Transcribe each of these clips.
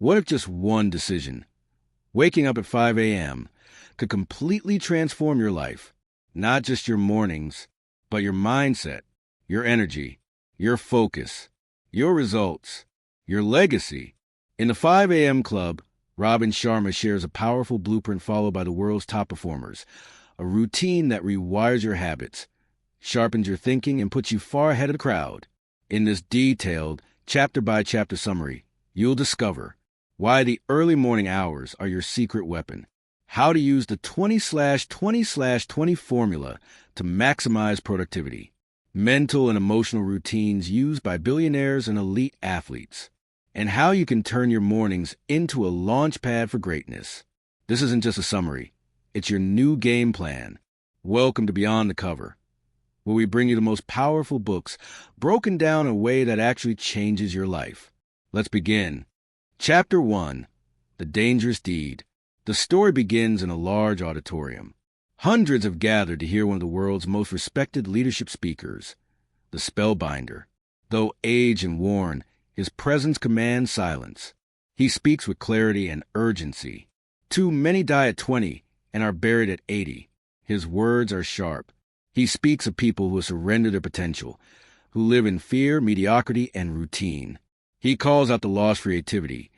What if just one decision, waking up at 5 a.m., could completely transform your life? Not just your mornings, but your mindset, your energy, your focus, your results, your legacy. In the 5 a.m. Club, Robin Sharma shares a powerful blueprint followed by the world's top performers, a routine that rewires your habits, sharpens your thinking, and puts you far ahead of the crowd. In this detailed, chapter-by-chapter summary, you'll discover why the early morning hours are your secret weapon, how to use the 20/20/20 formula to maximize productivity, mental and emotional routines used by billionaires and elite athletes, and how you can turn your mornings into a launch pad for greatness. This isn't just a summary. It's your new game plan. Welcome to Beyond the Cover, where we bring you the most powerful books broken down in a way that actually changes your life. Let's begin. Chapter 1, The Dangerous Deed. The story begins in a large auditorium. Hundreds have gathered to hear one of the world's most respected leadership speakers, the Spellbinder. Though aged and worn, his presence commands silence. He speaks with clarity and urgency. Too many die at 20 and are buried at 80. His words are sharp. He speaks of people who have surrendered their potential, who live in fear, mediocrity, and routine. He calls out the lost creativity,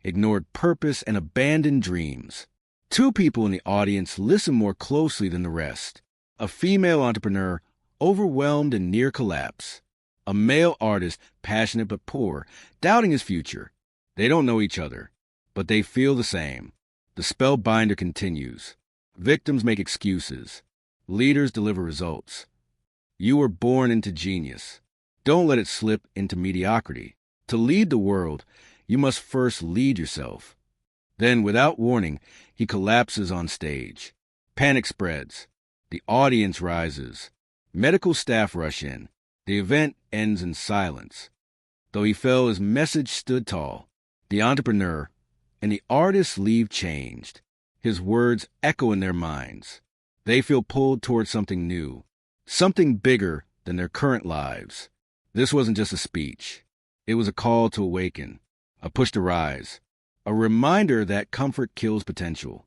ignored purpose, and abandoned dreams. Two people in the audience listen more closely than the rest. A female entrepreneur, overwhelmed and near collapse. A male artist, passionate but poor, doubting his future. They don't know each other, but they feel the same. The Spellbinder continues. Victims make excuses. Leaders deliver results. You were born into genius. Don't let it slip into mediocrity. To lead the world, you must first lead yourself. Then, without warning, he collapses on stage. Panic spreads. The audience rises. Medical staff rush in. The event ends in silence. Though he fell, his message stood tall. The entrepreneur and the artist leave changed. His words echo in their minds. They feel pulled toward something new, something bigger than their current lives. This wasn't just a speech. It was a call to awaken, a push to rise, a reminder that comfort kills potential.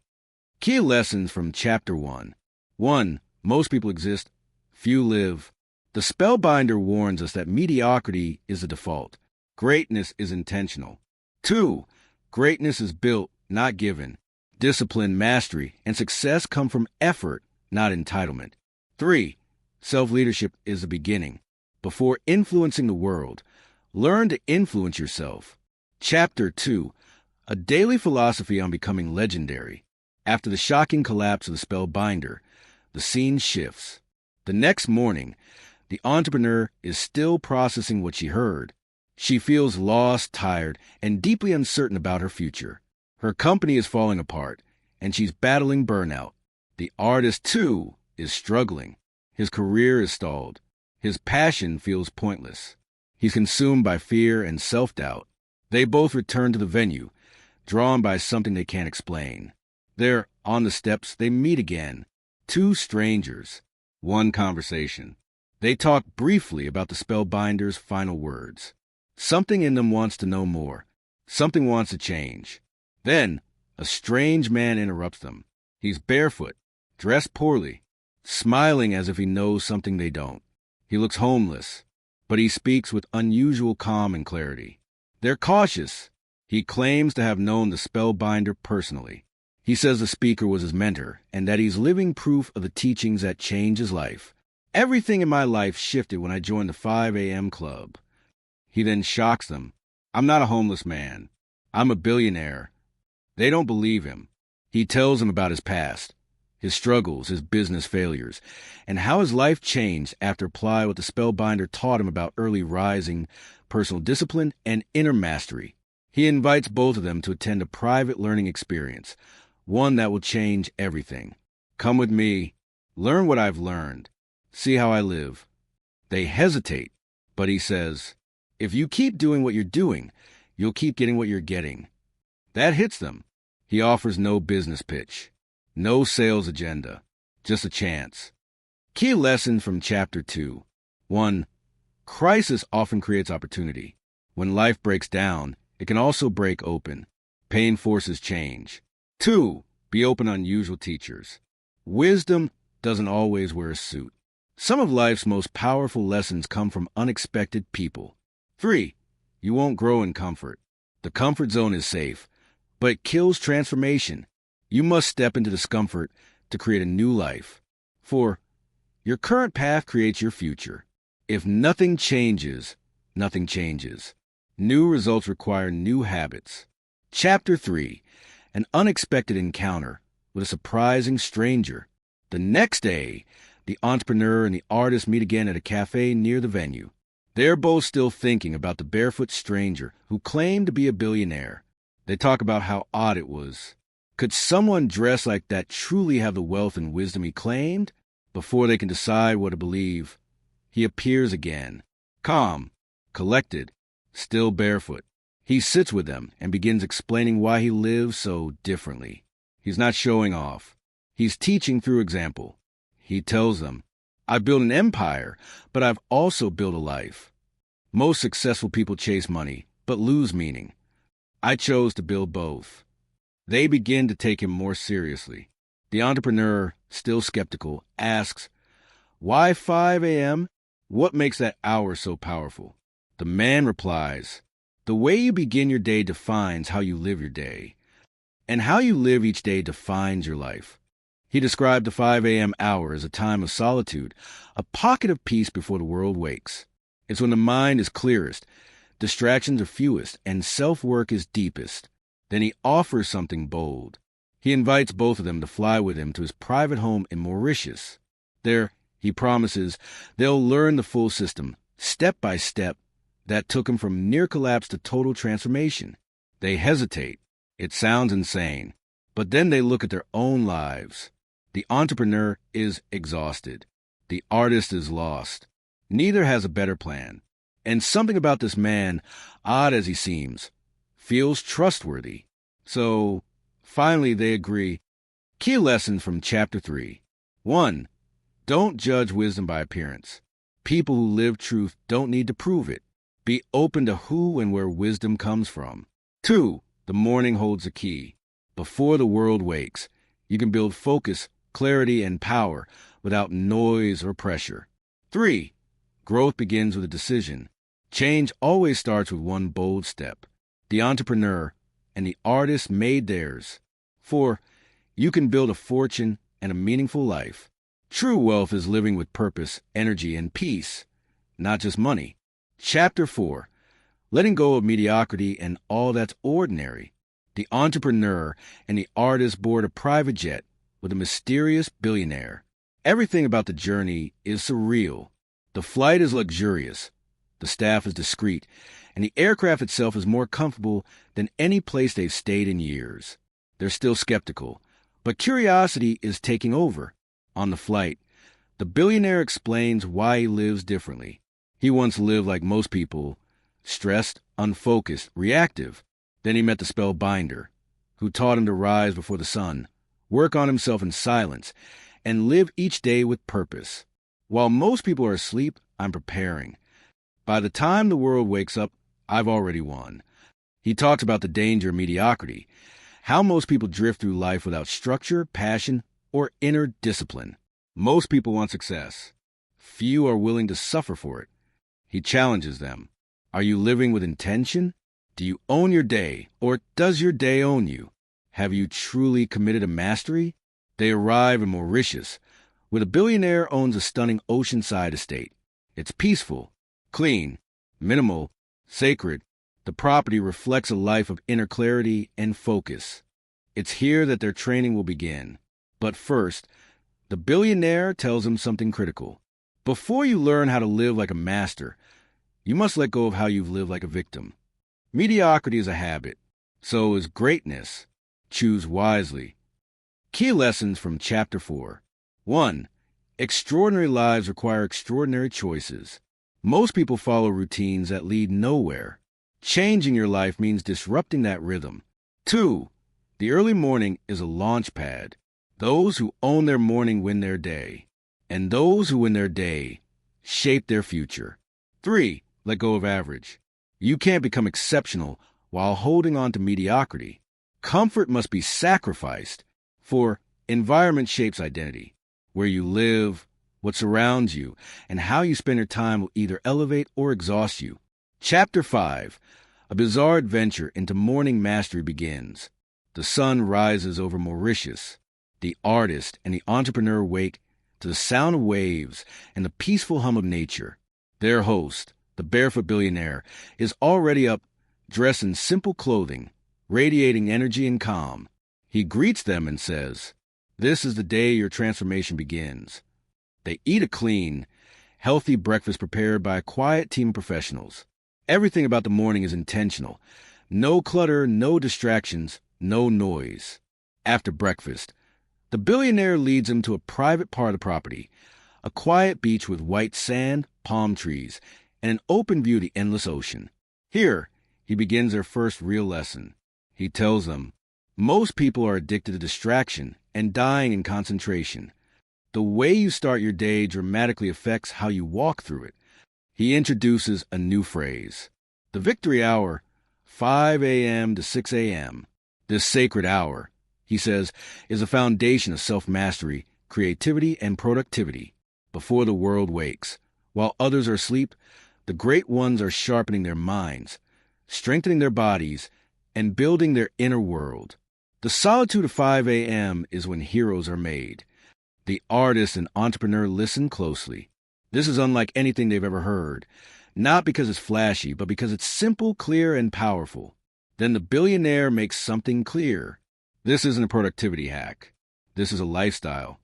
Key lessons from Chapter 1. 1. Most people exist, few live. The Spellbinder warns us that mediocrity is the default. Greatness is intentional. 2. Greatness is built, not given. Discipline, mastery, and success come from effort, not entitlement. 3. Self-leadership is the beginning. Before influencing the world, learn to influence yourself. Chapter 2. A daily philosophy on becoming legendary. After the shocking collapse of the Spellbinder, the scene shifts. The next morning, the entrepreneur is still processing what she heard. She feels lost, tired, and deeply uncertain about her future. Her company is falling apart, and she's battling burnout. The artist, too, is struggling. His career is stalled. His passion feels pointless. He's consumed by fear and self-doubt. They both return to the venue, drawn by something they can't explain. There, on the steps, they meet again. Two strangers. One conversation. They talk briefly about the Spellbinder's final words. Something in them wants to know more. Something wants to change. Then, a strange man interrupts them. He's barefoot, dressed poorly, smiling as if he knows something they don't. He looks homeless, but he speaks with unusual calm and clarity. They're cautious. He claims to have known the Spellbinder personally. He says the speaker was his mentor and that he's living proof of the teachings that changed his life. Everything in my life shifted when I joined the 5 a.m. club. He then shocks them. I'm not a homeless man. I'm a billionaire. They don't believe him. He tells them about his past, his struggles, his business failures, and how his life changed after applying what the Spellbinder taught him about early rising, personal discipline, and inner mastery. He invites both of them to attend a private learning experience, one that will change everything. Come with me. Learn what I've learned. See how I live. They hesitate, but he says, if you keep doing what you're doing, you'll keep getting what you're getting. That hits them. He offers no business pitch, no sales agenda, just a chance. Key lesson from Chapter 2. 1. Crisis often creates opportunity. When life breaks down, it can also break open. Pain forces change. 2. Be open to unusual teachers. Wisdom doesn't always wear a suit. Some of life's most powerful lessons come from unexpected people. 3. You won't grow in comfort. The comfort zone is safe, but it kills transformation. You must step into discomfort to create a new life. 4. Your current path creates your future. If nothing changes, nothing changes. New results require new habits. Chapter 3. An unexpected encounter with a surprising stranger. The next day, the entrepreneur and the artist meet again at a cafe near the venue. They're both still thinking about the barefoot stranger who claimed to be a billionaire. They talk about how odd it was. Could someone dressed like that truly have the wealth and wisdom he claimed? Before they can decide what to believe, he appears again, calm, collected, still barefoot. He sits with them and begins explaining why he lives so differently. He's not showing off. He's teaching through example. He tells them, I built an empire, but I've also built a life. Most successful people chase money, but lose meaning. I chose to build both. They begin to take him more seriously. The entrepreneur, still skeptical, asks, Why 5 a.m.? What makes that hour so powerful? The man replies, The way you begin your day defines how you live your day, and how you live each day defines your life. He described the 5 a.m. hour as a time of solitude, a pocket of peace before the world wakes. It's when the mind is clearest, distractions are fewest, and self-work is deepest. Then he offers something bold. He invites both of them to fly with him to his private home in Mauritius. There, he promises, they'll learn the full system, step by step, that took him from near collapse to total transformation. They hesitate. It sounds insane. But then they look at their own lives. The entrepreneur is exhausted. The artist is lost. Neither has a better plan. And something about this man, odd as he seems, feels trustworthy. So, finally they agree. Key lessons from Chapter 3. 1. Don't judge wisdom by appearance. People who live truth don't need to prove it. Be open to who and where wisdom comes from. 2. The morning holds a key. Before the world wakes, you can build focus, clarity, and power without noise or pressure. 3. Growth begins with a decision. Change always starts with one bold step. The entrepreneur and the artist made theirs. 4. You can build a fortune and a meaningful life. True wealth is living with purpose, energy, and peace, not just money. Chapter 4. Letting go of mediocrity and all that's ordinary. The entrepreneur and the artist board a private jet with a mysterious billionaire. Everything about the journey is surreal. The flight is luxurious. The staff is discreet, and the aircraft itself is more comfortable than any place they've stayed in years. They're still skeptical, but curiosity is taking over. On the flight, the billionaire explains why he lives differently. He once lived like most people, stressed, unfocused, reactive. Then he met the spellbinder, who taught him to rise before the sun, work on himself in silence, and live each day with purpose. While most people are asleep, I'm preparing. By the time the world wakes up, I've already won. He talks about the danger of mediocrity, how most people drift through life without structure, passion, or inner discipline. Most people want success. Few are willing to suffer for it. He challenges them. Are you living with intention? Do you own your day, or does your day own you? Have you truly committed to mastery? They arrive in Mauritius, where the billionaire owns a stunning oceanside estate. It's peaceful, clean, minimal, sacred. The property reflects a life of inner clarity and focus. It's here that their training will begin. But first, the billionaire tells him something critical. Before you learn how to live like a master, you must let go of how you've lived like a victim. Mediocrity is a habit. So is greatness. Choose wisely. Key lessons from Chapter 4. 1. Extraordinary lives require extraordinary choices. Most people follow routines that lead nowhere. Changing your life means disrupting that rhythm. 2. The early morning is a launch pad. Those who own their morning win their day. And those who win their day shape their future. 3. Let go of average. You can't become exceptional while holding on to mediocrity. Comfort must be sacrificed, for environment shapes identity. Where you live, what surrounds you, and how you spend your time will either elevate or exhaust you. Chapter 5. A bizarre adventure into morning mastery begins. The sun rises over Mauritius. The artist and the entrepreneur wake to the sound of waves and the peaceful hum of nature. Their host, the barefoot billionaire, is already up, dressed in simple clothing, radiating energy and calm. He greets them and says, "This is the day your transformation begins." They eat a clean, healthy breakfast prepared by a quiet team of professionals. Everything about the morning is intentional. No clutter, no distractions, no noise. After breakfast, the billionaire leads them to a private part of the property, a quiet beach with white sand, palm trees, and an open view of the endless ocean. Here, he begins their first real lesson. He tells them, most people are addicted to distraction and dying in concentration. The way you start your day dramatically affects how you walk through it. He introduces a new phrase, the victory hour, 5 a.m. to 6 a.m. This sacred hour, he says, is the foundation of self-mastery, creativity, and productivity. Before the world wakes, while others are asleep, the great ones are sharpening their minds, strengthening their bodies, and building their inner world. The solitude of 5 a.m. is when heroes are made. The artist and entrepreneur listen closely. This is unlike anything they've ever heard, not because it's flashy, but because it's simple, clear, and powerful. Then the billionaire makes something clear. This isn't a productivity hack. This is a lifestyle.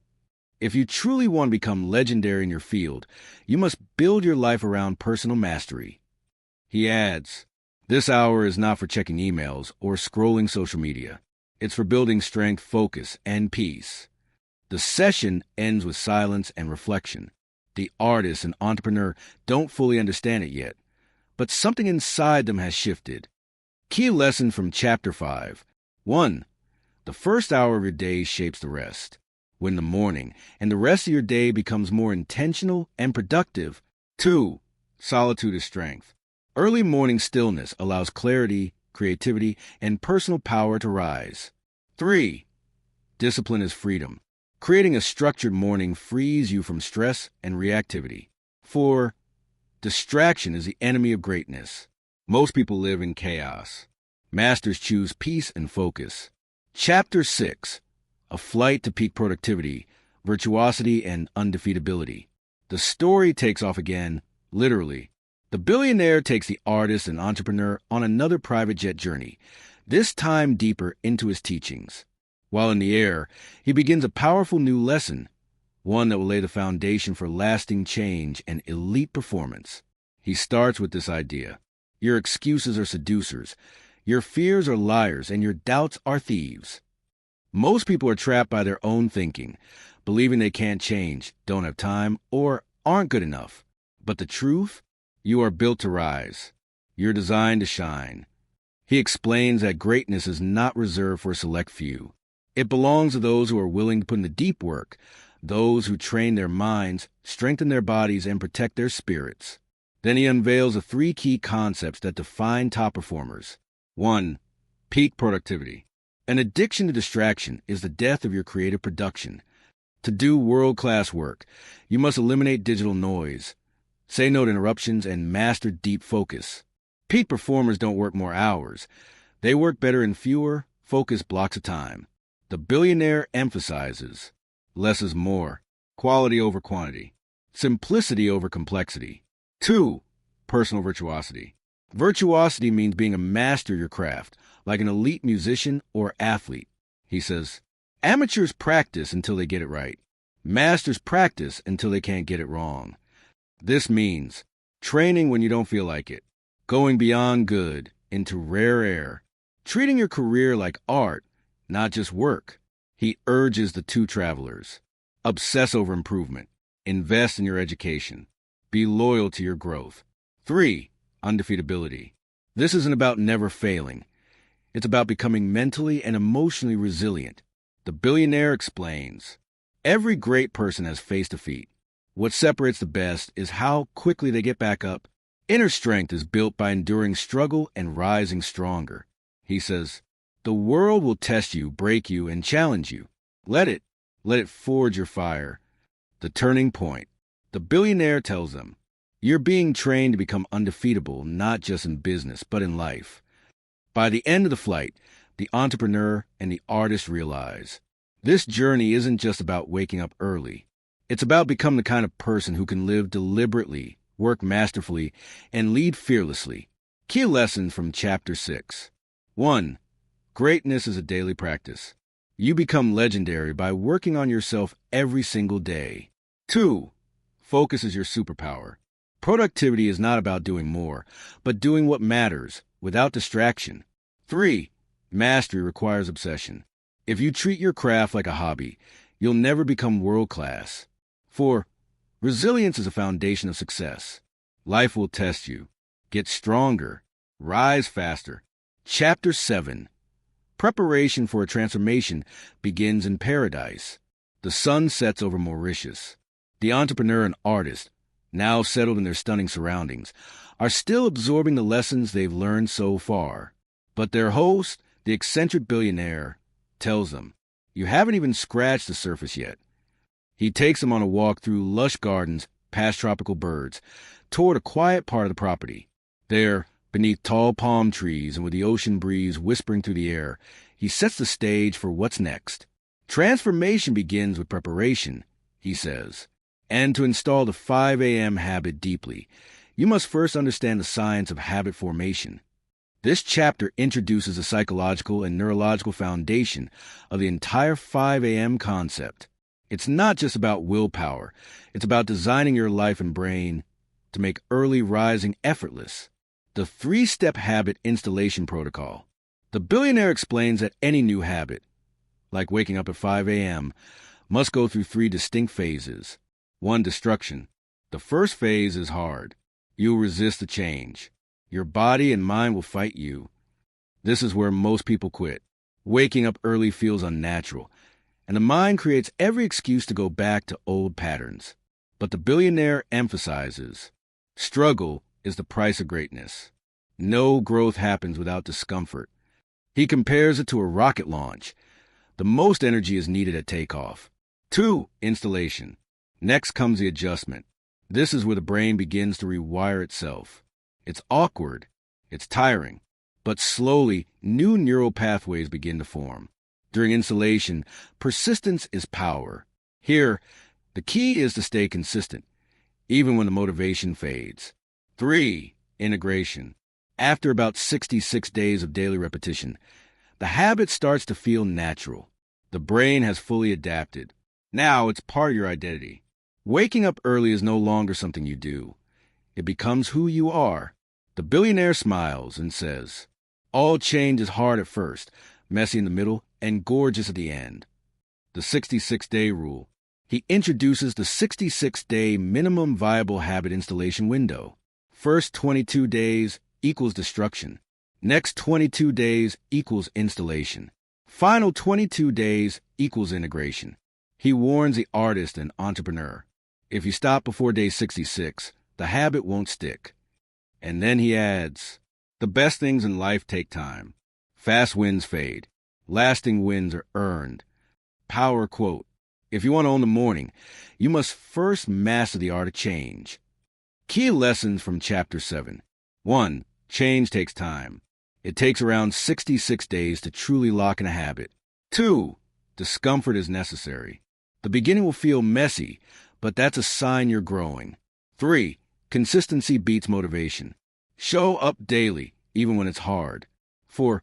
If you truly want to become legendary in your field, you must build your life around personal mastery. He adds, this hour is not for checking emails or scrolling social media. It's for building strength, focus, and peace. The session ends with silence and reflection. The artist and entrepreneur don't fully understand it yet, but something inside them has shifted. Key lesson from Chapter 5. 1. The first hour of your day shapes the rest. When the morning and the rest of your day becomes more intentional and productive. 2. Solitude is strength. Early morning stillness allows clarity, creativity, and personal power to rise. 3. Discipline is freedom. Creating a structured morning frees you from stress and reactivity. 4. Distraction is the enemy of greatness. Most people live in chaos. Masters choose peace and focus. Chapter 6. A flight to peak productivity, virtuosity, and undefeatability. The story takes off again, literally. The billionaire takes the artist and entrepreneur on another private jet journey, this time deeper into his teachings. While in the air, he begins a powerful new lesson, one that will lay the foundation for lasting change and elite performance. He starts with this idea. Your excuses are seducers, your fears are liars, and your doubts are thieves. Most people are trapped by their own thinking, believing they can't change, don't have time, or aren't good enough. But the truth? You are built to rise. You're designed to shine. He explains that greatness is not reserved for a select few. It belongs to those who are willing to put in the deep work, those who train their minds, strengthen their bodies, and protect their spirits. Then he unveils the 3 key concepts that define top performers. 1. Peak productivity. An addiction to distraction is the death of your creative production. To do world-class work, you must eliminate digital noise, say no to interruptions, and master deep focus. Peak performers don't work more hours. They work better in fewer, focused blocks of time. The billionaire emphasizes less is more, quality over quantity, simplicity over complexity. 2. Personal virtuosity. Virtuosity means being a master of your craft, like an elite musician or athlete. He says, amateurs practice until they get it right. Masters practice until they can't get it wrong. This means training when you don't feel like it, going beyond good into rare air, treating your career like art, not just work. He urges the 2 travelers. Obsess over improvement. Invest in your education. Be loyal to your growth. 3. Undefeatability. This isn't about never failing. It's about becoming mentally and emotionally resilient. The billionaire explains, every great person has faced defeat. What separates the best is how quickly they get back up. Inner strength is built by enduring struggle and rising stronger. He says, The world will test you, break you, and challenge you. Let it. Let it forge your fire. The turning point. The billionaire tells them, you're being trained to become undefeatable, not just in business, but in life. By the end of the flight, the entrepreneur and the artist realize this journey isn't just about waking up early. It's about becoming the kind of person who can live deliberately, work masterfully, and lead fearlessly. Key lessons from Chapter 6. 1. Greatness is a daily practice. You become legendary by working on yourself every single day. 2. Focus is your superpower. Productivity is not about doing more, but doing what matters, without distraction. 3. Mastery requires obsession. If you treat your craft like a hobby, you'll never become world-class. 4. Resilience is a foundation of success. Life will test you. Get stronger. Rise faster. Chapter 7. Preparation for a transformation begins in paradise. The sun sets over Mauritius. The entrepreneur and artist, now settled in their stunning surroundings, are still absorbing the lessons they've learned so far. But their host, the eccentric billionaire, tells them, you haven't even scratched the surface yet. He takes them on a walk through lush gardens, past tropical birds, toward a quiet part of the property. There, beneath tall palm trees and with the ocean breeze whispering through the air, he sets the stage for what's next. Transformation begins with preparation, he says. And to install the 5 a.m. habit deeply, you must first understand the science of habit formation. This chapter introduces the psychological and neurological foundation of the entire 5 a.m. concept. It's not just about willpower. It's about designing your life and brain to make early rising effortless. The 3-step habit installation protocol. The billionaire explains that any new habit, like waking up at 5 a.m., must go through 3 distinct phases. 1. Destruction. The first phase is hard. You'll resist the change. Your body and mind will fight you. This is where most people quit. Waking up early feels unnatural, and the mind creates every excuse to go back to old patterns. But the billionaire emphasizes, struggle is the price of greatness. No growth happens without discomfort. He compares it to a rocket launch. The most energy is needed at takeoff. 2. Installation. Next comes the adjustment. This is where the brain begins to rewire itself. It's awkward. It's tiring. But slowly, new neural pathways begin to form. During installation, persistence is power. Here, the key is to stay consistent, even when the motivation fades. 3. Integration. After about 66 days of daily repetition, the habit starts to feel natural. The brain has fully adapted. Now it's part of your identity. Waking up early is no longer something you do. It becomes who you are. The billionaire smiles and says, all change is hard at first, messy in the middle, and gorgeous at the end. The 66-day rule. He introduces the 66-day minimum viable habit installation window. First 22 days equals destruction. Next 22 days equals installation. Final 22 days equals integration. He warns the artist and entrepreneur. If you stop before day 66, the habit won't stick. And then he adds, the best things in life take time. Fast wins fade. Lasting wins are earned. Power quote. If you want to own the morning, you must first master the art of change. Key lessons from Chapter 7. 1. Change takes time. It takes around 66 days to truly lock in a habit. 2. Discomfort is necessary. The beginning will feel messy, but that's a sign you're growing. 3. Consistency beats motivation. Show up daily, even when it's hard. 4.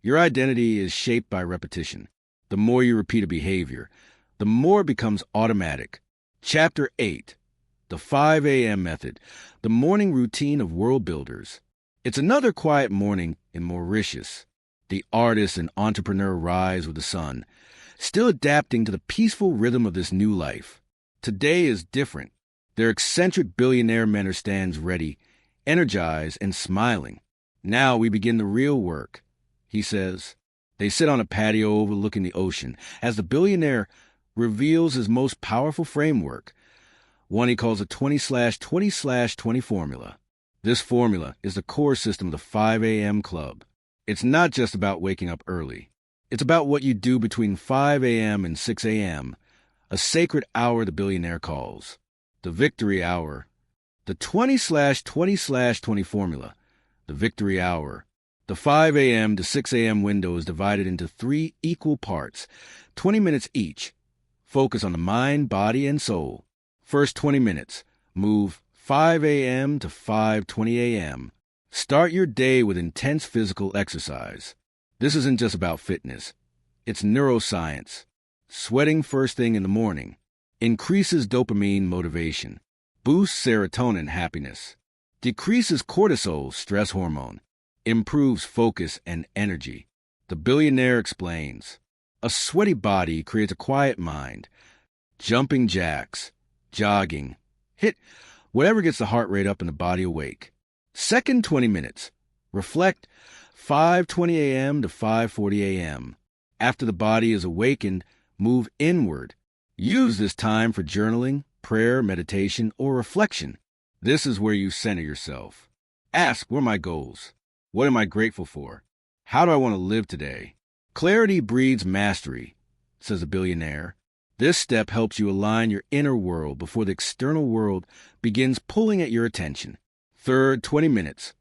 Your identity is shaped by repetition. The more you repeat a behavior, the more it becomes automatic. Chapter 8. The 5 a.m. method, the morning routine of world builders. It's another quiet morning in Mauritius. The artist and entrepreneur rise with the sun, still adapting to the peaceful rhythm of this new life. Today is different. Their eccentric billionaire mentor stands ready, energized and smiling. Now we begin the real work, he says. They sit on a patio overlooking the ocean as the billionaire reveals his most powerful framework, one he calls a 20/20/20 formula. This formula is the core system of the 5 a.m. club. It's not just about waking up early. It's about what you do between 5 a.m. and 6 a.m., a sacred hour the billionaire calls the victory hour. The 20/20/20 formula, the victory hour. The 5 a.m. to 6 a.m. window is divided into 3 equal parts, 20 minutes each. Focus on the mind, body, and soul. First 20 minutes, move 5 a.m. to 5:20 a.m. Start your day with intense physical exercise. This isn't just about fitness. It's neuroscience. Sweating first thing in the morning increases dopamine motivation, boosts serotonin happiness, decreases cortisol stress hormone, improves focus and energy. The billionaire explains, a sweaty body creates a quiet mind. Jumping jacks, jogging, hit whatever gets the heart rate up and the body awake. Second 20 minutes, reflect 5:20 a.m. to 5:40 a.m. After the body is awakened, move inward. Use this time for journaling, prayer, meditation, or reflection. This is where you center yourself. Ask, what are my goals? What am I grateful for? How do I want to live today? Clarity breeds mastery, says a billionaire. This step helps you align your inner world before the external world begins pulling at your attention. Third 20 minutes.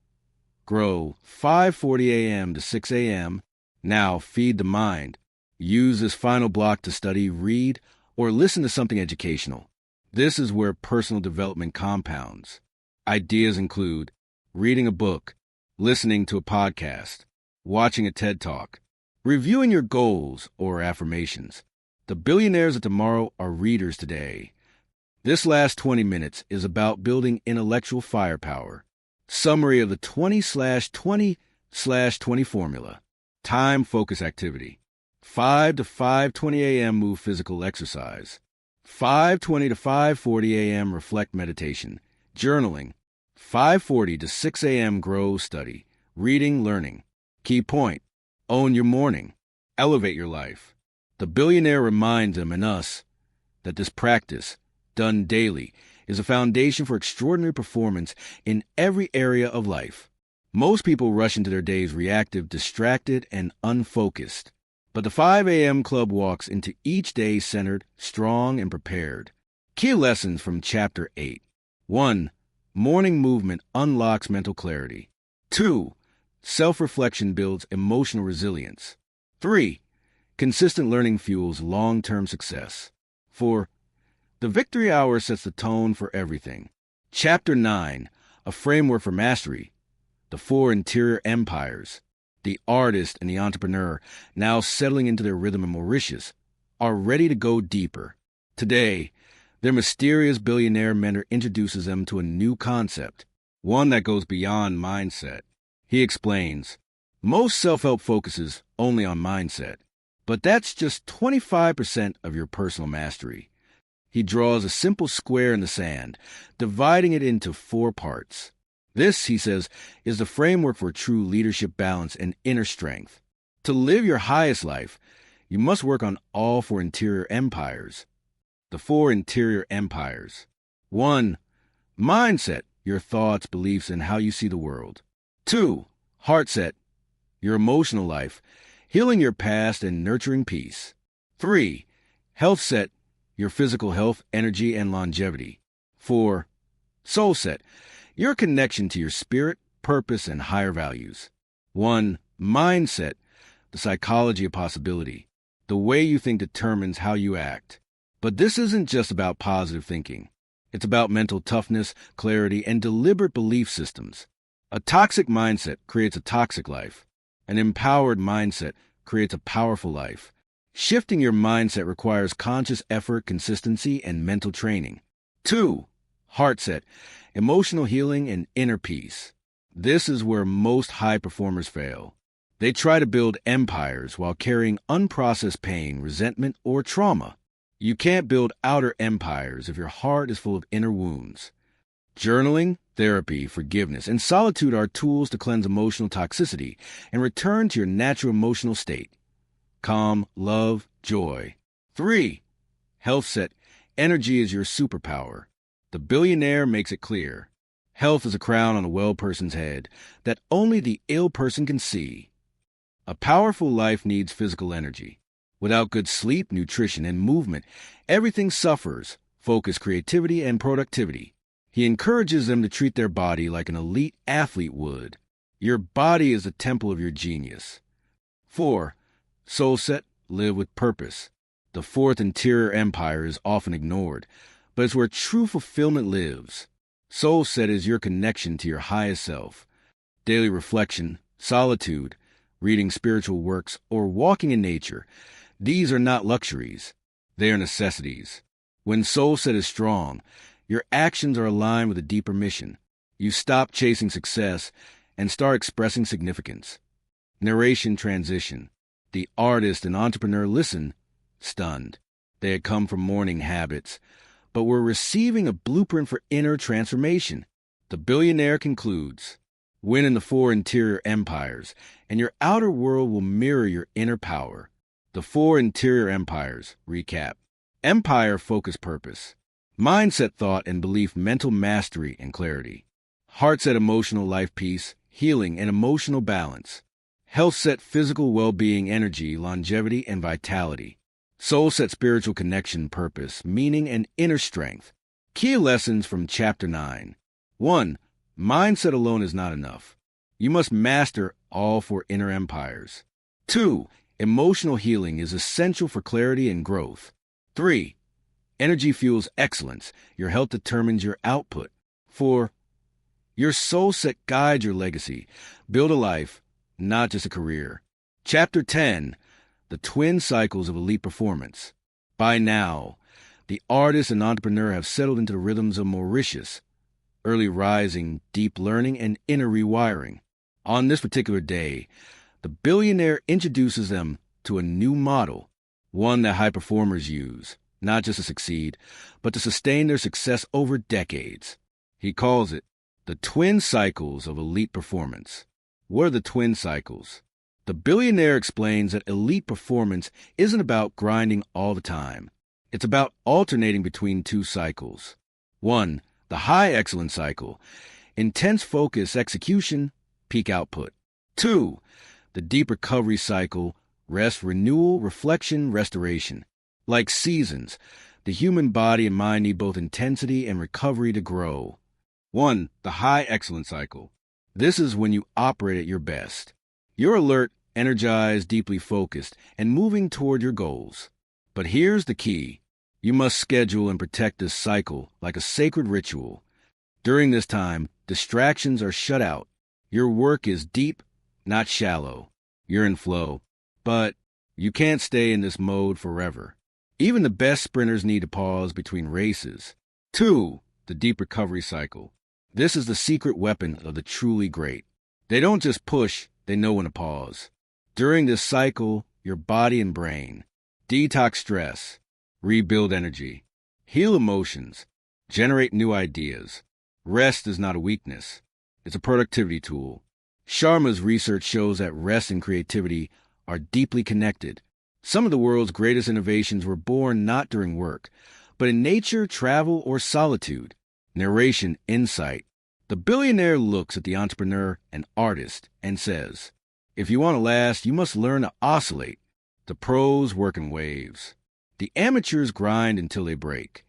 Grow 5:40 a.m. to 6 a.m. Now feed the mind. Use this final block to study, read, or listen to something educational. This is where personal development compounds. Ideas include reading a book, listening to a podcast, watching a TED Talk, reviewing your goals or affirmations. The billionaires of tomorrow are readers today. This last 20 minutes is about building intellectual firepower. Summary of the 20/20/20 formula. Time focus activity. 5 to 5:20 a.m. move physical exercise. 5:20 to 5:40 a.m. reflect meditation. Journaling. 5:40 to 6 a.m. grow study. Reading, learning. Key point. Own your morning. Elevate your life. The billionaire reminds them and us that this practice, done daily, is a foundation for extraordinary performance in every area of life. Most people rush into their days reactive, distracted, and unfocused. But the 5 a.m. club walks into each day centered, strong, and prepared. Key lessons from Chapter 8. 1. Morning movement unlocks mental clarity. 2. Self-reflection builds emotional resilience. 3. Consistent learning fuels long-term success. 4. The victory hour sets the tone for everything. Chapter 9. A framework for mastery. The 4 interior empires. The artist and the entrepreneur, now settling into their rhythm in Mauritius, are ready to go deeper. Today, their mysterious billionaire mentor introduces them to a new concept, one that goes beyond mindset. He explains, most self-help focuses only on mindset, but that's just 25% of your personal mastery. He draws a simple square in the sand, dividing it into 4 parts. This, he says, is the framework for true leadership balance and inner strength. To live your highest life, you must work on all 4 interior empires. The 4 interior empires. 1. Mindset, your thoughts, beliefs, and how you see the world. 2. Heart set, your emotional life, healing your past and nurturing peace. 3. Health set, your physical health, energy, and longevity. 4. Soul set, your connection to your spirit, purpose, and higher values. 1. Mindset, the psychology of possibility. The way you think determines how you act. But this isn't just about positive thinking. It's about mental toughness, clarity, and deliberate belief systems. A toxic mindset creates a toxic life. An empowered mindset creates a powerful life. Shifting your mindset requires conscious effort, consistency, and mental training. 2. Heart set, emotional healing and inner peace. This is where most high performers fail. They try to build empires while carrying unprocessed pain, resentment, or trauma. You can't build outer empires if your heart is full of inner wounds. Journaling, therapy, forgiveness, and solitude are tools to cleanse emotional toxicity and return to your natural emotional state. Calm, love, joy. 3. Health set, energy is your superpower. The billionaire makes it clear. Health is a crown on a well person's head that only the ill person can see. A powerful life needs physical energy. Without good sleep, nutrition, and movement, everything suffers: focus, creativity, and productivity. He encourages them to treat their body like an elite athlete would. Your body is a temple of your genius. 4. Soul set, live with purpose. The fourth interior empire is often ignored, but it's where true fulfillment lives. Soul set is your connection to your highest self. Daily reflection, solitude, reading spiritual works, or walking in nature, these are not luxuries. They are necessities. When soul set is strong, your actions are aligned with a deeper mission. You stop chasing success and start expressing significance. Narration transition. The artist and entrepreneur listen, stunned. They had come from morning habits, but were receiving a blueprint for inner transformation. The billionaire concludes, win in the 4 interior empires, and your outer world will mirror your inner power. The 4 interior empires, recap. Empire, focus, purpose. Mindset, thought, and belief, mental mastery and clarity. Heart set, emotional life, peace, healing, and emotional balance. Health set, physical well-being, energy, longevity, and vitality. Soul set, spiritual connection, purpose, meaning, and inner strength. Key lessons from Chapter 9. 1. Mindset alone is not enough. You must master all 4 inner empires. 2. Emotional healing is essential for clarity and growth. 3. Energy fuels excellence. Your health determines your output. 4. Your soul set guides your legacy. Build a life, not just a career. Chapter 10. The twin cycles of elite performance. By now, the artist and entrepreneur have settled into the rhythms of Mauritius: early rising, deep learning, and inner rewiring. On this particular day, the billionaire introduces them to a new model, one that high performers use, not just to succeed, but to sustain their success over decades. He calls it the twin cycles of elite performance. What are the twin cycles? The billionaire explains that elite performance isn't about grinding all the time. It's about alternating between 2 cycles. 1. The high excellence cycle. Intense focus, execution, peak output. 2. The deep recovery cycle. Rest, renewal, reflection, restoration. Like seasons, the human body and mind need both intensity and recovery to grow. 1. The high excellence cycle. This is when you operate at your best. You're alert, energized, deeply focused, and moving toward your goals. But here's the key. You must schedule and protect this cycle like a sacred ritual. During this time, distractions are shut out. Your work is deep, not shallow. You're in flow. But you can't stay in this mode forever. Even the best sprinters need to pause between races. 2. The deep recovery cycle. This is the secret weapon of the truly great. They don't just push, they know when to pause. During this cycle, your body and brain detox stress, rebuild energy, heal emotions, generate new ideas. Rest is not a weakness. It's a productivity tool. Sharma's research shows that rest and creativity are deeply connected. Some of the world's greatest innovations were born not during work, but in nature, travel, or solitude. Narration, insight. The billionaire looks at the entrepreneur and artist and says, if you want to last, you must learn to oscillate. The pros work in waves. The amateurs grind until they break.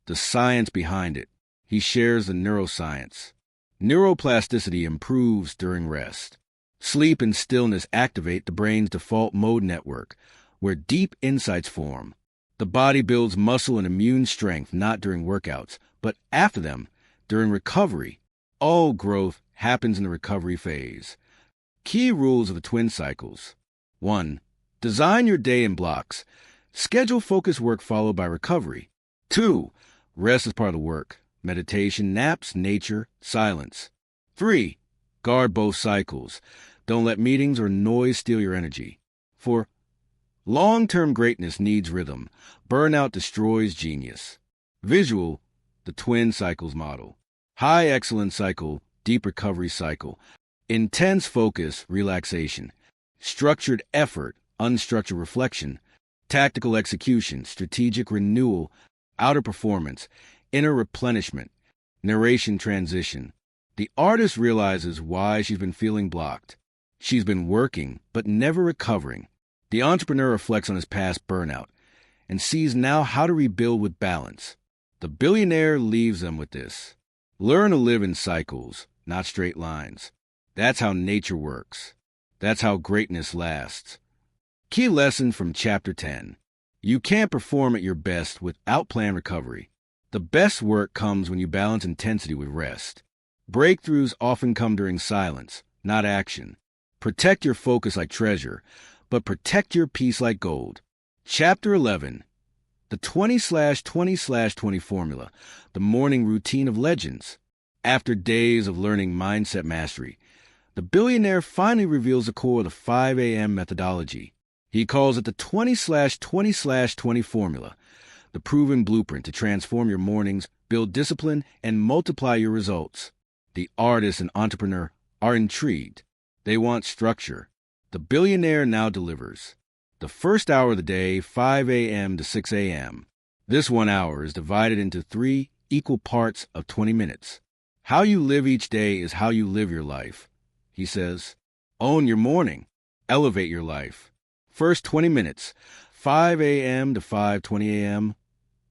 The science behind it. He shares the neuroscience. Neuroplasticity improves during rest. Sleep and stillness activate the brain's default mode network, where deep insights form. The body builds muscle and immune strength not during workouts, but after them, during recovery. All growth happens in the recovery phase. Key rules of the twin cycles. 1. Design your day in blocks. Schedule focused work followed by recovery. 2. Rest is part of the work. Meditation, naps, nature, silence. 3. Guard both cycles. Don't let meetings or noise steal your energy. 4. Long-term greatness needs rhythm. Burnout destroys genius. Visual, the twin cycles model. High excellence cycle, deep recovery cycle. Intense focus, relaxation. Structured effort, unstructured reflection. Tactical execution, strategic renewal, outer performance, inner replenishment. Narration transition. The artist realizes why she's been feeling blocked. She's been working, but never recovering. The entrepreneur reflects on his past burnout and sees now how to rebuild with balance. The billionaire leaves them with this. Learn to live in cycles, not straight lines. That's how nature works. That's how greatness lasts. Key lesson from Chapter 10. You can't perform at your best without planned recovery. The best work comes when you balance intensity with rest. Breakthroughs often come during silence, not action. Protect your focus like treasure, but protect your peace like gold. Chapter 11. The 20/20/20 formula, the morning routine of legends. After days of learning mindset mastery, the billionaire finally reveals the core of the 5 a.m. methodology. He calls it the 20/20/20 formula, the proven blueprint to transform your mornings, build discipline, and multiply your results. The artist and entrepreneur are intrigued. They want structure. The billionaire now delivers. The first hour of the day, 5 a.m. to 6 a.m. This 1 hour is divided into 3 equal parts of 20 minutes. How you live each day is how you live your life. He says, own your morning. Elevate your life. First 20 minutes, 5 a.m. to 5:20 a.m.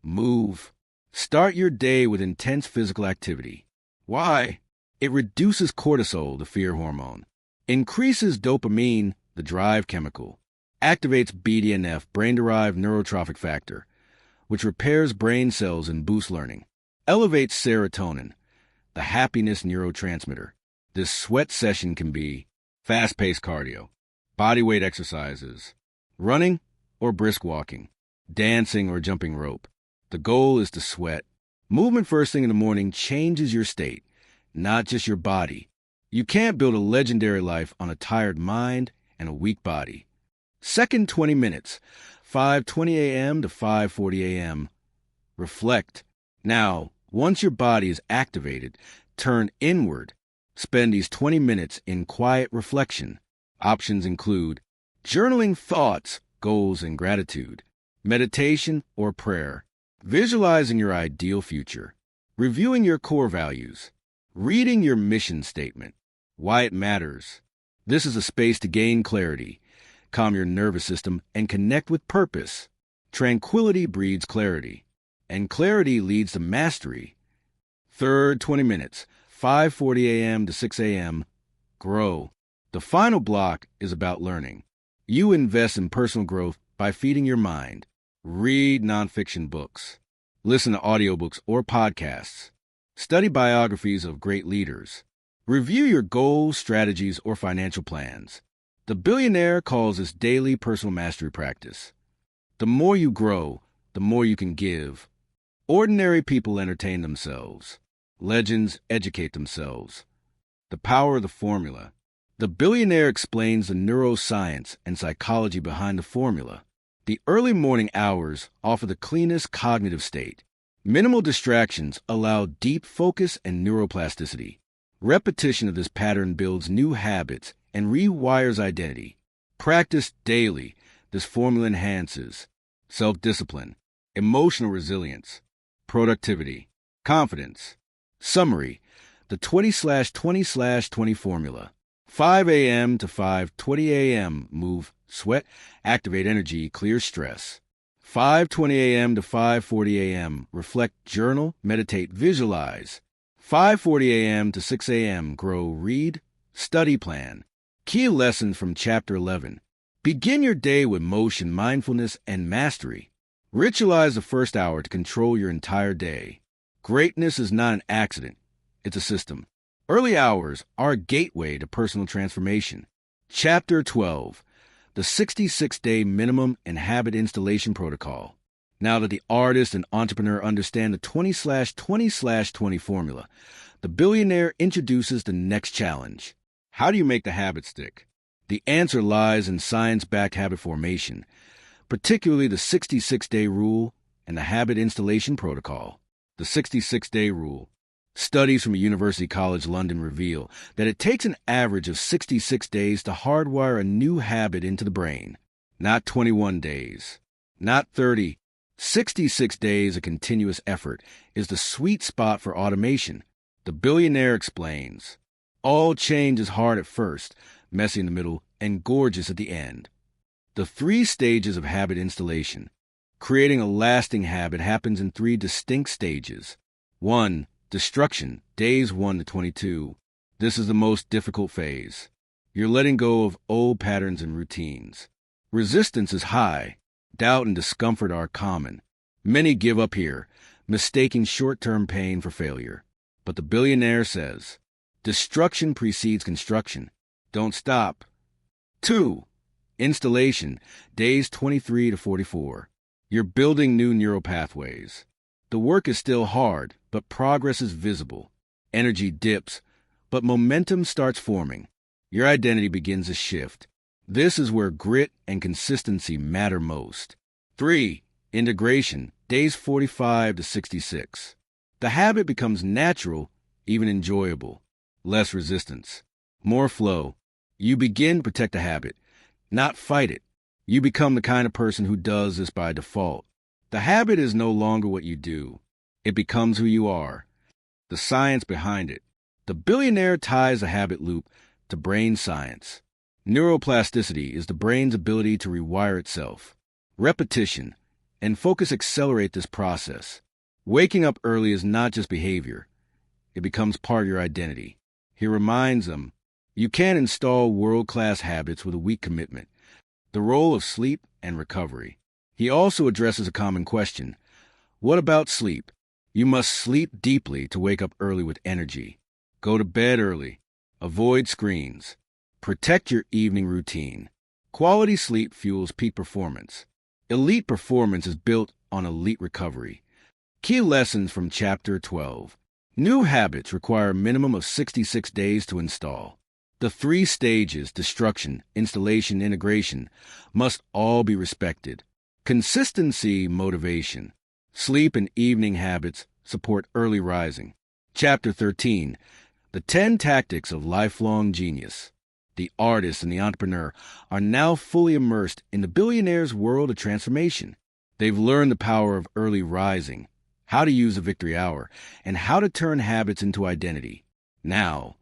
Move. Start your day with intense physical activity. Why? It reduces cortisol, the fear hormone, increases dopamine, the drive chemical, activates BDNF, brain-derived neurotrophic factor, which repairs brain cells and boosts learning, elevates serotonin, the happiness neurotransmitter. This sweat session can be fast-paced cardio, bodyweight exercises, running or brisk walking, dancing or jumping rope. The goal is to sweat. Movement first thing in the morning changes your state, not just your body. You can't build a legendary life on a tired mind and a weak body. Second 20 minutes, 5:20 a.m. to 5:40 a.m. Reflect. Now, once your body is activated, turn inward. Spend these 20 minutes in quiet reflection. Options include journaling thoughts, goals, and gratitude, meditation or prayer, visualizing your ideal future, reviewing your core values, reading your mission statement, why it matters. This is a space to gain clarity, calm your nervous system, and connect with purpose. Tranquility breeds clarity, and clarity leads to mastery. Third 20 minutes, 5:40 a.m. to 6 a.m. Grow. The final block is about learning. You invest in personal growth by feeding your mind. Read nonfiction books. Listen to audiobooks or podcasts. Study biographies of great leaders. Review your goals, strategies, or financial plans. The billionaire calls this daily personal mastery practice. The more you grow, the more you can give. Ordinary people entertain themselves. Legends educate themselves. The power of the formula. The billionaire explains the neuroscience and psychology behind the formula. The early morning hours offer the cleanest cognitive state. Minimal distractions allow deep focus and neuroplasticity. Repetition of this pattern builds new habits and rewires identity. Practice daily. This formula enhances self-discipline, emotional resilience, productivity, confidence. Summary: the 20/20/20 formula. 5 a.m. to 5:20 a.m. Move, sweat, activate energy, clear stress. 5:20 a.m. to 5:40 a.m. Reflect, journal, meditate, visualize. 5:40 a.m. to 6 a.m. Grow, read, study plan. Key lessons from Chapter 11. Begin your day with motion, mindfulness, and mastery. Ritualize the first hour to control your entire day. Greatness is not an accident. It's a system. Early hours are a gateway to personal transformation. Chapter 12. The 66-day minimum and habit installation protocol. Now that the artist and entrepreneur understand the 20/20/20 formula, the billionaire introduces the next challenge. How do you make the habit stick? The answer lies in science-backed habit formation, particularly the 66-day rule and the habit installation protocol. The 66-day rule. Studies from University College London reveal that it takes an average of 66 days to hardwire a new habit into the brain. Not 21 days. Not 30. 66 days of continuous effort is the sweet spot for automation. The billionaire explains. All change is hard at first, messy in the middle, and gorgeous at the end. The 3 stages of habit installation. Creating a lasting habit happens in 3 distinct stages. 1. Destruction, days 1 to 22. This is the most difficult phase. You're letting go of old patterns and routines. Resistance is high. Doubt and discomfort are common. Many give up here, mistaking short-term pain for failure. But the billionaire says, destruction precedes construction. Don't stop. 2. Installation, days 23 to 44. You're building new neural pathways. The work is still hard, but progress is visible. Energy dips, but momentum starts forming. Your identity begins to shift. This is where grit and consistency matter most. 3. Integration, days 45 to 66. The habit becomes natural, even enjoyable. Less resistance. More flow. You begin to protect the habit, not fight it. You become the kind of person who does this by default. The habit is no longer what you do. It becomes who you are. The science behind it. The billionaire ties the habit loop to brain science. Neuroplasticity is the brain's ability to rewire itself. Repetition and focus accelerate this process. Waking up early is not just behavior. It becomes part of your identity. He reminds them, you can't install world-class habits with a weak commitment. The role of sleep and recovery. He also addresses a common question. What about sleep? You must sleep deeply to wake up early with energy. Go to bed early. Avoid screens. Protect your evening routine. Quality sleep fuels peak performance. Elite performance is built on elite recovery. Key lessons from Chapter 12. New habits require a minimum of 66 days to install. The 3 stages, destruction, installation, integration, must all be respected. Consistency, motivation. Sleep and evening habits support early rising. Chapter 13. The 10 tactics of lifelong genius. The artist and the entrepreneur are now fully immersed in the billionaire's world of transformation. They've learned the power of early rising, how to use a victory hour, and how to turn habits into identity. Now,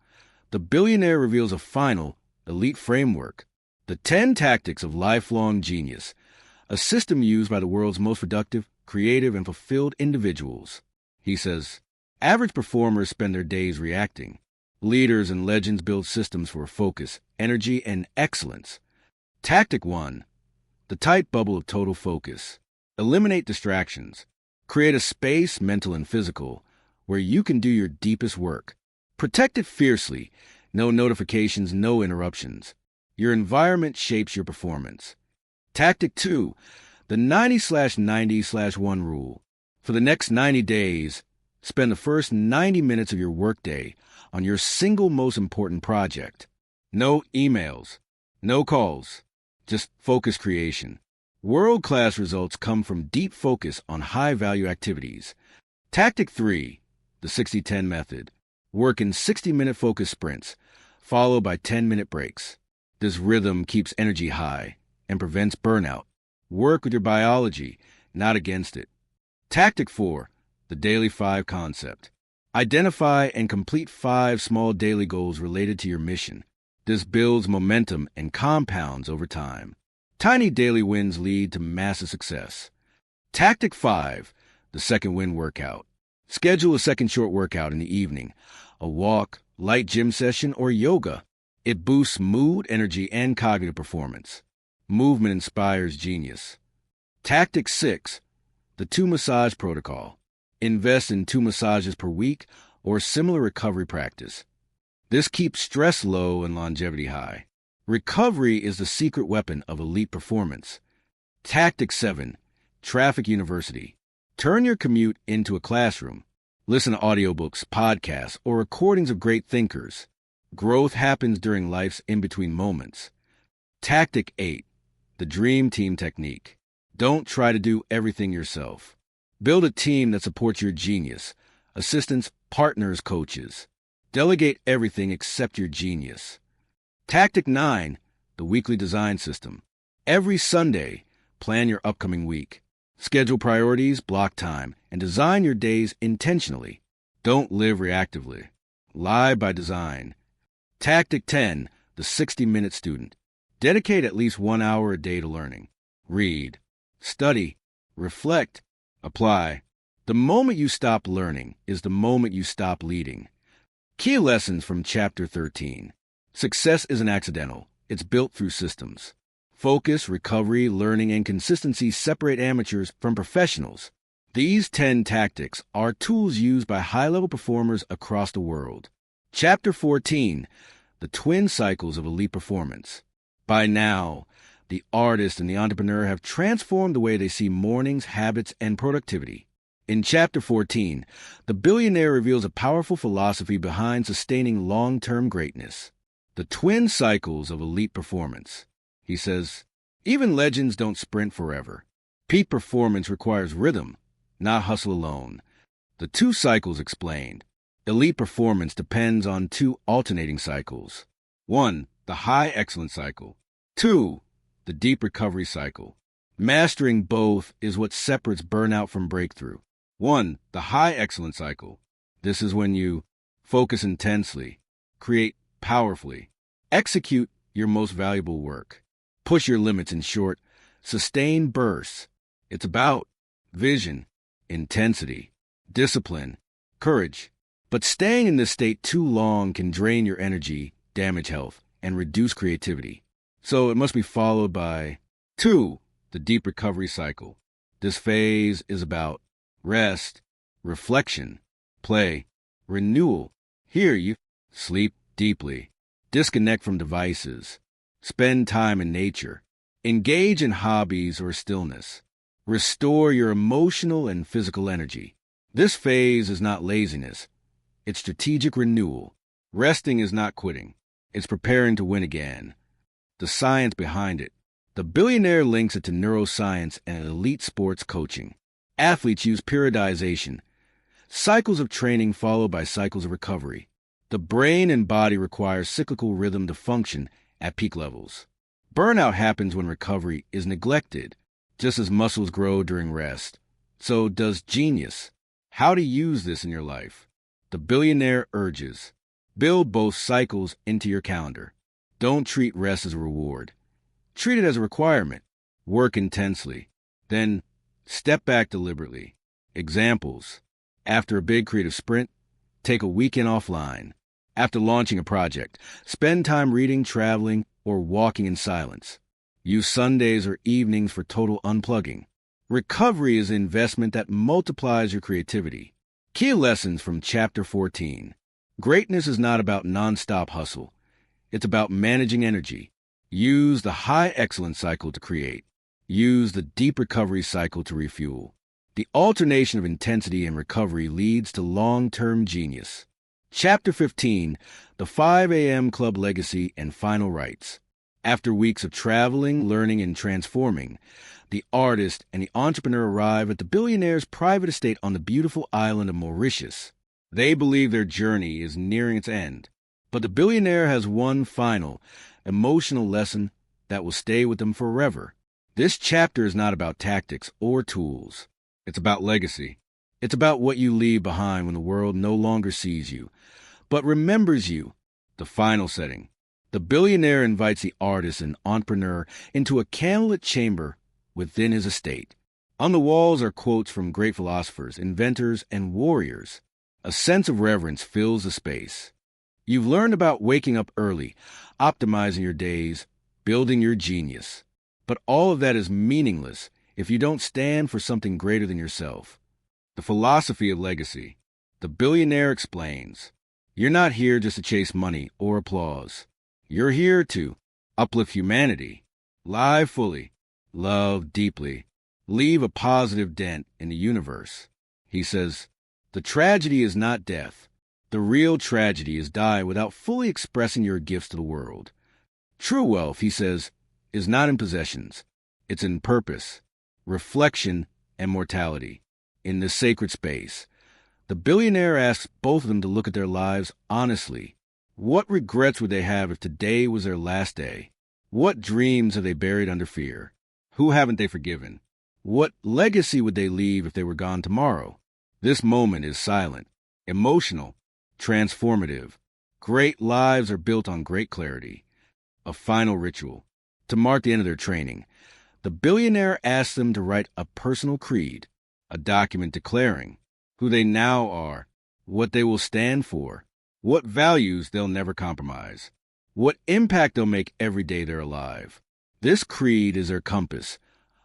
the billionaire reveals a final, elite framework. The 10 tactics of lifelong genius, a system used by the world's most productive, creative, and fulfilled individuals. He says, average performers spend their days reacting. Leaders and legends build systems for focus, energy, and excellence. Tactic 1. The tight bubble of total focus. Eliminate distractions. Create a space, mental and physical, where you can do your deepest work. Protect it fiercely. No notifications, no interruptions. Your environment shapes your performance. Tactic 2. The 90/90/1 rule. For the next 90 days, spend the first 90 minutes of your workday on your single most important project. No emails, no calls, just focus creation. World-class results come from deep focus on high-value activities. Tactic 3, the 60-10 method. Work in 60-minute focus sprints, followed by 10-minute breaks. This rhythm keeps energy high and prevents burnout. Work with your biology, not against it. Tactic 4, the Daily 5 concept. Identify and complete 5 small daily goals related to your mission. This builds momentum and compounds over time. Tiny daily wins lead to massive success. Tactic 5, the second win workout. Schedule a second short workout in the evening, a walk, light gym session, or yoga. It boosts mood, energy, and cognitive performance. Movement inspires genius. Tactic 6, the 2 massage protocol. Invest in 2 massages per week or similar recovery practice. This keeps stress low and longevity high. Recovery is the secret weapon of elite performance. Tactic 7, Traffic University. Turn your commute into a classroom. Listen to audiobooks, podcasts, or recordings of great thinkers. Growth happens during life's in-between moments. Tactic 8, the Dream Team Technique. Don't try to do everything yourself. Build a team that supports your genius. Assistants, partners, coaches. Delegate everything except your genius. Tactic 9, the weekly design system. Every Sunday, plan your upcoming week. Schedule priorities, block time, and design your days intentionally. Don't live reactively. Live by design. Tactic 10, the 60-minute student. Dedicate at least 1 hour a day to learning. Read, study, reflect, apply. The moment you stop learning is the moment you stop leading. Key lessons from Chapter 13. Success isn't accidental. It's built through systems. Focus, recovery, learning, and consistency separate amateurs from professionals. These 10 tactics are tools used by high-level performers across the world. Chapter 14. The twin cycles of elite performance. By now, the artist and the entrepreneur have transformed the way they see mornings, habits, and productivity. In Chapter 14, the billionaire reveals a powerful philosophy behind sustaining long-term greatness. The twin cycles of elite performance. He says, even legends don't sprint forever. Peak performance requires rhythm, not hustle alone. The two cycles explained. Elite performance depends on two alternating cycles. 1. The high excellence cycle. 2. The deep recovery cycle. Mastering both is what separates burnout from breakthrough. 1. The high excellence cycle. This is when you focus intensely, create powerfully, execute your most valuable work, push your limits in short, sustained bursts. It's about vision, intensity, discipline, courage. But staying in this state too long can drain your energy, damage health, and reduce creativity. So it must be followed by 2. The deep recovery cycle. This phase is about rest, reflection, play, renewal. Here you sleep deeply, disconnect from devices, spend time in nature, engage in hobbies or stillness, restore your emotional and physical energy. This phase is not laziness. It's strategic renewal. Resting is not quitting. It's preparing to win again. The science behind it. The billionaire links it to neuroscience and elite sports coaching. Athletes use periodization, cycles of training followed by cycles of recovery. The brain and body require cyclical rhythm to function at peak levels. Burnout happens when recovery is neglected. Just as muscles grow during rest, so does genius. How to use this in your life. The billionaire urges, build both cycles into your calendar. Don't treat rest as a reward. Treat it as a requirement. Work intensely. Then step back deliberately. Examples. After a big creative sprint, take a weekend offline. After launching a project, spend time reading, traveling, or walking in silence. Use Sundays or evenings for total unplugging. Recovery is an investment that multiplies your creativity. Key lessons from Chapter 14. Greatness is not about nonstop hustle. It's about managing energy. Use the high excellence cycle to create. Use the deep recovery cycle to refuel. The alternation of intensity and recovery leads to long-term genius. Chapter 15. The 5 a.m. Club Legacy and Final Rites. After weeks of traveling, learning, and transforming, the artist and the entrepreneur arrive at the billionaire's private estate on the beautiful island of Mauritius. They believe their journey is nearing its end, but the billionaire has one final, emotional lesson that will stay with them forever. This chapter is not about tactics or tools. It's about legacy. It's about what you leave behind when the world no longer sees you, but remembers you. The final setting. The billionaire invites the artist and entrepreneur into a candlelit chamber within his estate. On the walls are quotes from great philosophers, inventors, and warriors. A sense of reverence fills the space. You've learned about waking up early, optimizing your days, building your genius. But all of that is meaningless if you don't stand for something greater than yourself. The philosophy of legacy. The billionaire explains, you're not here just to chase money or applause. You're here to uplift humanity, live fully, love deeply, leave a positive dent in the universe. He says, the tragedy is not death. The real tragedy is die without fully expressing your gifts to the world. True wealth, he says, is not in possessions. It's in purpose, reflection, and mortality. In this sacred space, the billionaire asks both of them to look at their lives honestly. What regrets would they have if today was their last day? What dreams have they buried under fear? Who haven't they forgiven? What legacy would they leave if they were gone tomorrow? This moment is silent, emotional, transformative. Great lives are built on great clarity. a final ritual. To mark the end of their training, the billionaire asks them to write a personal creed, a document declaring who they now are, what they will stand for, what values they'll never compromise, what impact they'll make every day they're alive. This creed is their compass,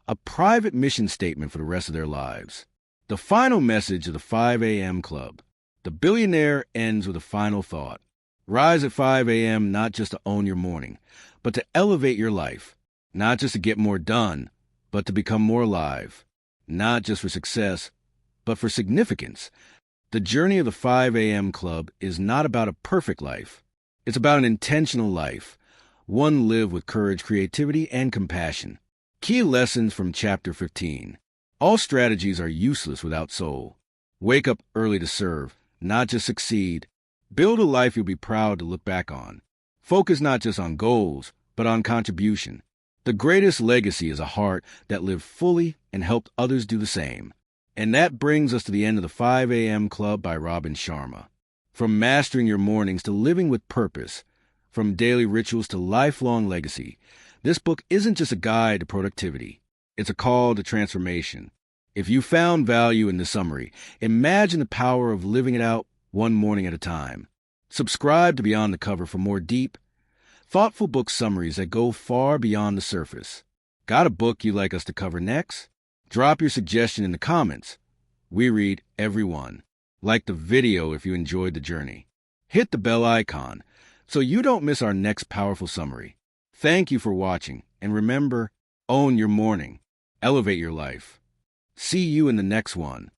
a private mission statement for the rest of their lives. The final message of the 5 a.m. Club. The billionaire ends with a final thought. Rise at 5 a.m. not just to own your morning, but to elevate your life. Not just to get more done, but to become more alive. Not just for success, but for significance. The journey of the 5 a.m. Club is not about a perfect life. It's about an intentional life, one lived with courage, creativity, and compassion. Key lessons from Chapter 15. All strategies are useless without soul. Wake up early to serve, not just succeed. Build a life you'll be proud to look back on. Focus not just on goals, but on contribution. The greatest legacy is a heart that lived fully and helped others do the same. And that brings us to the end of the 5 a.m. Club by Robin Sharma. From mastering your mornings to living with purpose, from daily rituals to lifelong legacy, this book isn't just a guide to productivity. It's a call to transformation. If you found value in this summary, imagine the power of living it out one morning at a time. Subscribe to Beyond the Cover for more deep, thoughtful book summaries that go far beyond the surface. Got a book you'd like us to cover next? Drop your suggestion in the comments. We read every one. Like the video if you enjoyed the journey. Hit the bell icon so you don't miss our next powerful summary. Thank you for watching, and remember, own your morning. Elevate your life. See you in the next one.